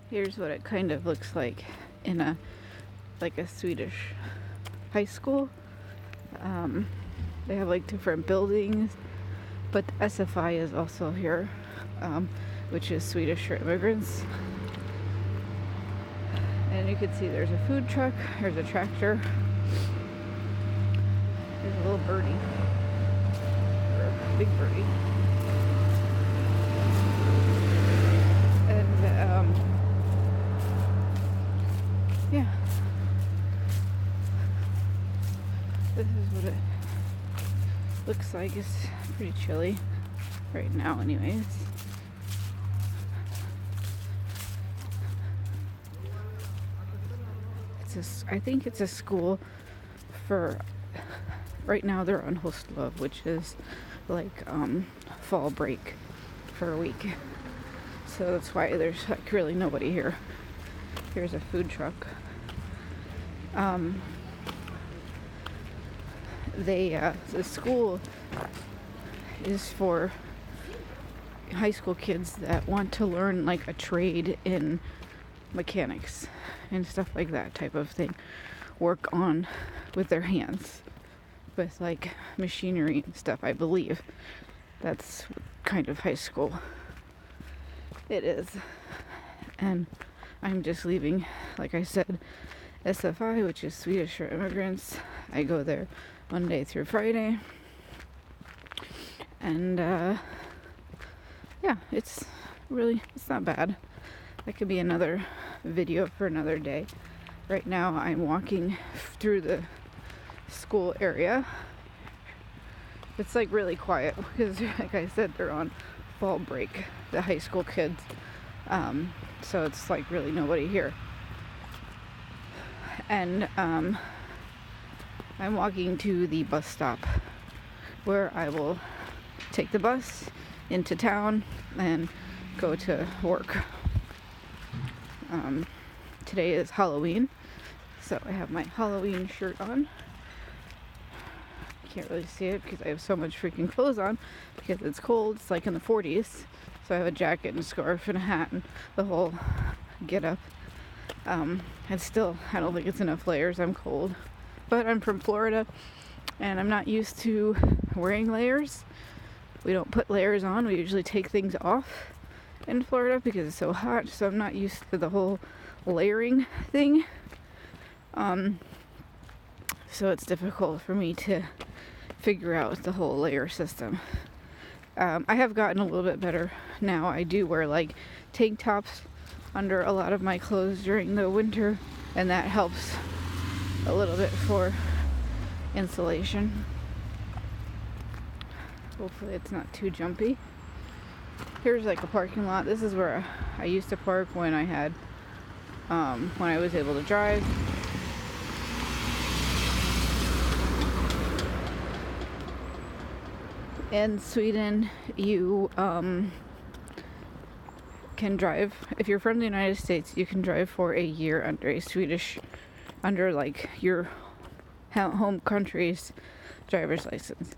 Here's what it kind of looks like in a Swedish high school. They have like different buildings, but the SFI is also here, which is Swedish for immigrants. And you can see there's a food truck, there's a tractor, there's a little birdie, or a big birdie. And yeah, this is what it looks like. It's pretty chilly right now anyways. I think it's a school for, right now they're on Höstlov, which is like fall break for a week. So that's why there's like really nobody here. Here's a food truck. The school is for high school kids that want to learn like a trade in mechanics and stuff like that type of thing. Work on with their hands with like machinery and stuff, I believe. That's kind of high school it is. And I'm just leaving, like I said, SFI, which is Swedish for immigrants. I go there Monday through Friday. And yeah, it's not bad. That could be another video for another day. Right now I'm walking through the school area. It's like really quiet because, like I said, they're on fall break, the high school kids. So it's like really nobody here. And I'm walking to the bus stop where I will take the bus into town and go to work. Today is Halloween, so I have my Halloween shirt on. Can't really see it because I have so much freaking clothes on because it's cold. It's like in the 40s, so I have a jacket and a scarf and a hat and the whole get up. And still, I don't think it's enough layers. I'm cold, but I'm from Florida and I'm not used to wearing layers. We don't put layers on. We usually take things off in Florida because it's so hot, so I'm not used to the whole layering thing. So it's difficult for me to figure out the whole layer system. I have gotten a little bit better now. I do wear like tank tops under a lot of my clothes during the winter, and that helps a little bit for insulation. Hopefully it's not too jumpy. Here's like a parking lot. This is where I used to park when I had when I was able to drive. In Sweden, you can drive, if you're from the United States, you can drive for a year under like your home country's driver's license.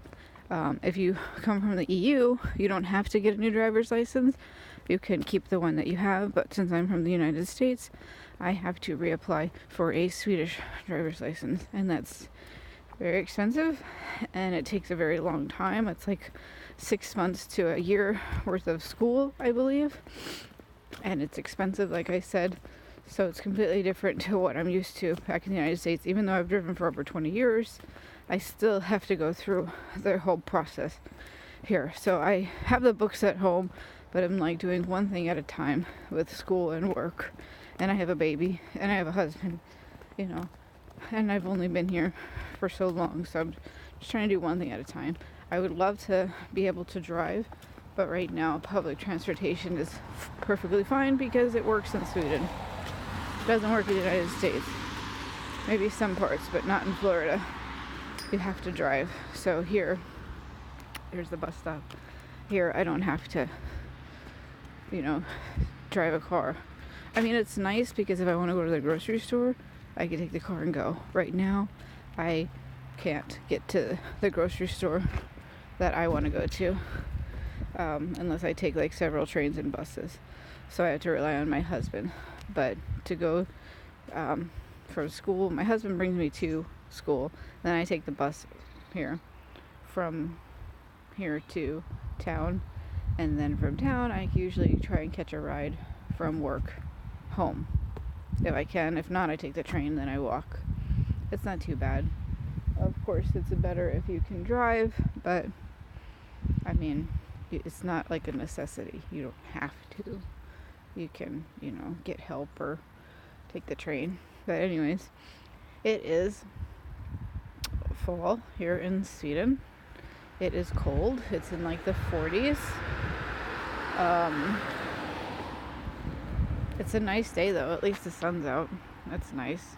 If you come from the EU, you don't have to get a new driver's license. You can keep the one that you have, but since I'm from the United States, I have to reapply for a Swedish driver's license, and that's very expensive, and it takes a very long time. It's like 6 months to a year worth of school, I believe, and it's expensive, like I said. So it's completely different to what I'm used to back in the United States. Even though I've driven for over 20 years, I still have to go through the whole process here. So I have the books at home, but I'm like doing one thing at a time with school and work. And I have a baby, and I have a husband, you know, and I've only been here for so long. So I'm just trying to do one thing at a time. I would love to be able to drive, but right now public transportation is perfectly fine because it works in Sweden. It doesn't work in the United States. Maybe some parts, but not in Florida. You have to drive. So here's the bus stop. Here I don't have to, drive a car. I mean, it's nice because if I want to go to the grocery store, I can take the car and go. Right now, I can't get to the grocery store that I want to go to unless I take like several trains and buses. So I have to rely on my husband. But to go from school, my husband brings me to school, then I take the bus here from here to town, and then from town I usually try and catch a ride from work home if I can. If not, I take the train, then I walk. It's not too bad. Of course, it's better if you can drive, but I mean, it's not like a necessity. You don't have to. You can, get help or take the train. But anyways, it is fall here in Sweden. It is cold. It's in like the 40s. It's a nice day though. At least the sun's out. That's nice.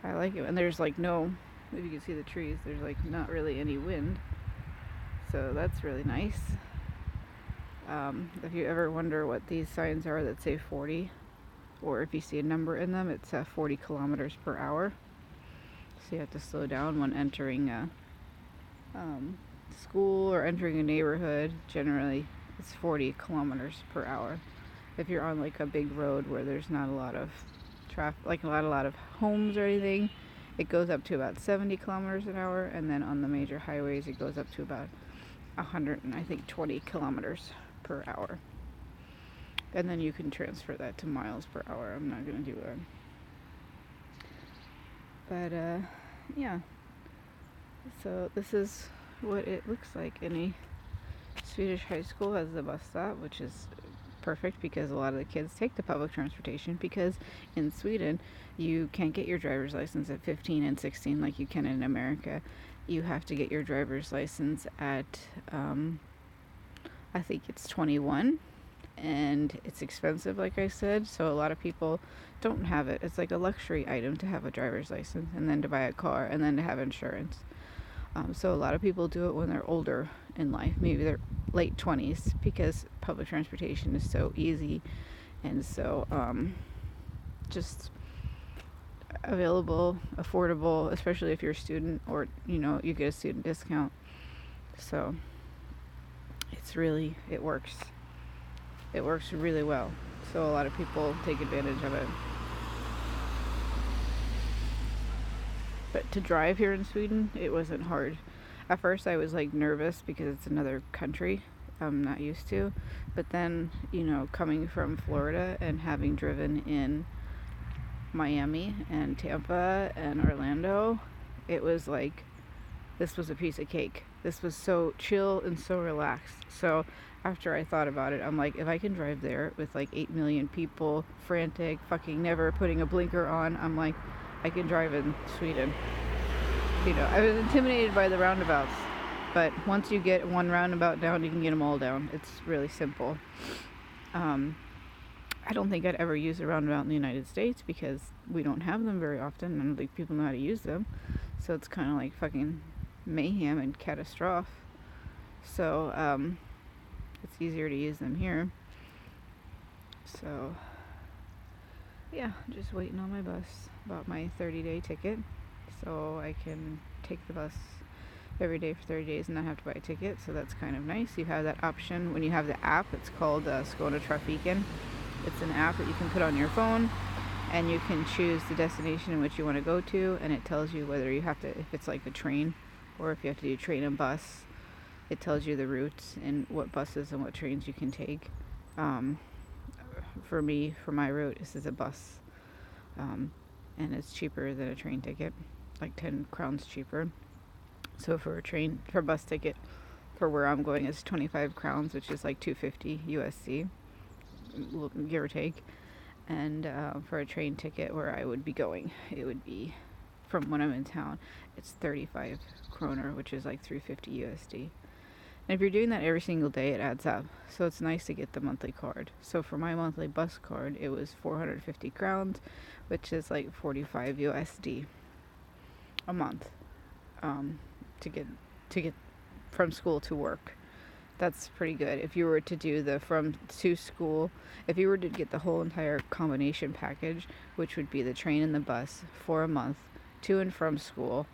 I like it. And there's like no, if you can see the trees, there's like not really any wind. So that's really nice. If you ever wonder what these signs are that say 40, or if you see a number in them, it's 40 kilometers per hour. So you have to slow down when entering school or entering a neighborhood. Generally, it's 40 kilometers per hour. If you're on like a big road where there's not a lot of traffic, like a lot of homes or anything, it goes up to about 70 kilometers an hour. And then on the major highways, it goes up to about 120 kilometers per hour. And then you can transfer that to miles per hour. I'm not going to do that. But, yeah. So this is what it looks like in a Swedish high school. Has the bus stop, which is perfect because a lot of the kids take the public transportation, because in Sweden you can't get your driver's license at 15 and 16 like you can in America. You have to get your driver's license at I think it's 21, and it's expensive, like I said, so a lot of people don't have it. It's like a luxury item to have a driver's license, and then to buy a car, and then to have insurance. So a lot of people do it when they're older in life, maybe they're late 20s, because public transportation is so easy and so just available, affordable, especially if you're a student, or you get a student discount. So it works really well. So a lot of people take advantage of it. But to drive here in Sweden, it wasn't hard. At first I was like nervous because it's another country I'm not used to. But then, coming from Florida and having driven in Miami and Tampa and Orlando, it was like, this was a piece of cake. This was so chill and so relaxed. So after I thought about it, I'm like, if I can drive there with like 8 million people, frantic, fucking never putting a blinker on, I'm like, I can drive in Sweden. I was intimidated by the roundabouts, but once you get one roundabout down, you can get them all down. It's really simple. I don't think I'd ever use a roundabout in the United States because we don't have them very often. I don't think people know how to use them. So it's kind of like fucking mayhem and catastrophe. So it's easier to use them here. So yeah, just waiting on my bus. Bought my 30-day ticket so I can take the bus every day for 30 days and not have to buy a ticket. So that's kind of nice. You have that option when you have the app. It's called Skåne Trafiken. It's an app that you can put on your phone, and you can choose the destination in which you want to go to, and it tells you whether you have to, if it's like a train, or if you have to do train and bus. It tells you the routes and what buses and what trains you can take. For me, for my route, this is a bus, and it's cheaper than a train ticket, like 10 crowns cheaper. So for a bus ticket for where I'm going is 25 crowns, which is like 250 USD, give or take. And for a train ticket where I would be going, it would be, from when I'm in town, it's 35 kroner, which is like 350 USD. And if you're doing that every single day, it adds up. So it's nice to get the monthly card. So for my monthly bus card, it was 450 crowns, which is like 45 USD a month, to get from school to work. That's pretty good. If you were to do the from to school, if you were to get the whole entire combination package, which would be the train and the bus for a month, to and from school,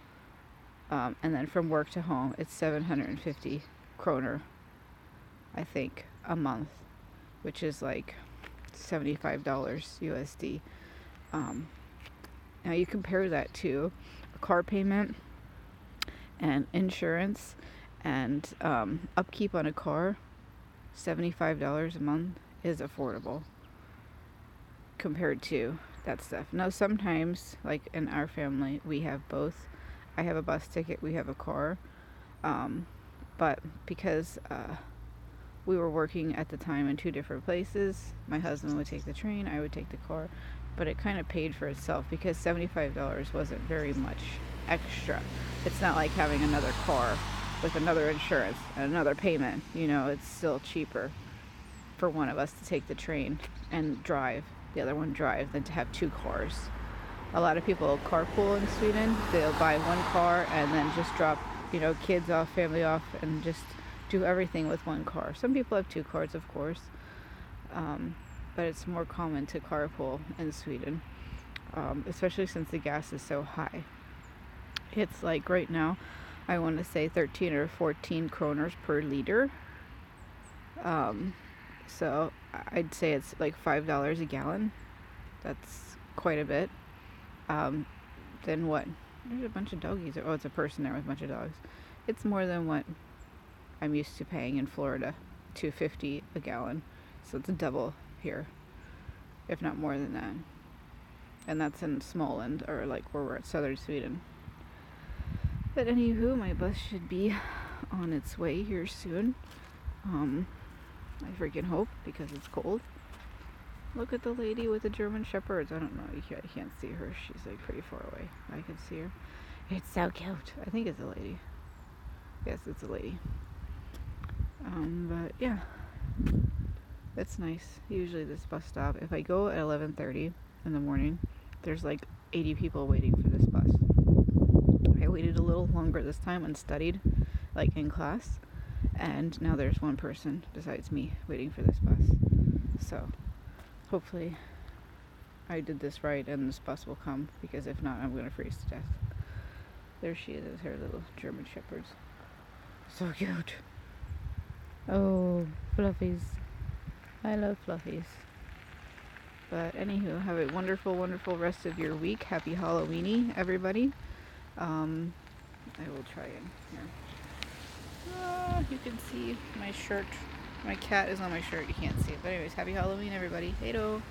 and then from work to home, it's 750 kroner, I think, a month, which is like $75 USD. Now you compare that to a car payment and insurance and upkeep on a car. $75 a month is affordable compared to that stuff. Now sometimes, like in our family, we have both. I have a bus ticket, we have a car, but because we were working at the time in two different places, my husband would take the train, I would take the car, but it kind of paid for itself because $75 wasn't very much extra. It's not like having another car with another insurance and another payment. It's still cheaper for one of us to take the train and drive, the other one drive, than to have two cars. A lot of people carpool in Sweden. They'll buy one car and then just drop, kids off, family off, and just do everything with one car. Some people have two cars, of course, but it's more common to carpool in Sweden, especially since the gas is so high. It's like right now, I want to say 13 or 14 kroners per liter. So I'd say it's like $5 a gallon. That's quite a bit. Then what? There's a bunch of doggies. Oh, it's a person there with a bunch of dogs. It's more than what I'm used to paying in Florida, $2.50 a gallon. So it's double here, if not more than that. And that's in Småland, or like where we're at, southern Sweden. But anywho, my bus should be on its way here soon. I freaking hope, because it's cold. Look at the lady with the German Shepherds. I don't know, I can't see her. She's like pretty far away. I can see her. It's so cute. I think it's a lady. Yes, it's a lady. But yeah, it's nice. Usually this bus stop, if I go at 11:30 in the morning, there's like 80 people waiting for this bus. I waited a little longer this time and studied, like in class, and now there's one person besides me waiting for this bus. So hopefully I did this right and this bus will come, because if not, I'm going to freeze to death. There she is, her little German Shepherds. So cute. Oh, fluffies. I love fluffies. But anywho, have a wonderful, wonderful rest of your week. Happy Halloweeny, everybody. I will try it here. You can see my shirt. My cat is on my shirt. You can't see it. But anyways, happy Halloween, everybody. Hey-do.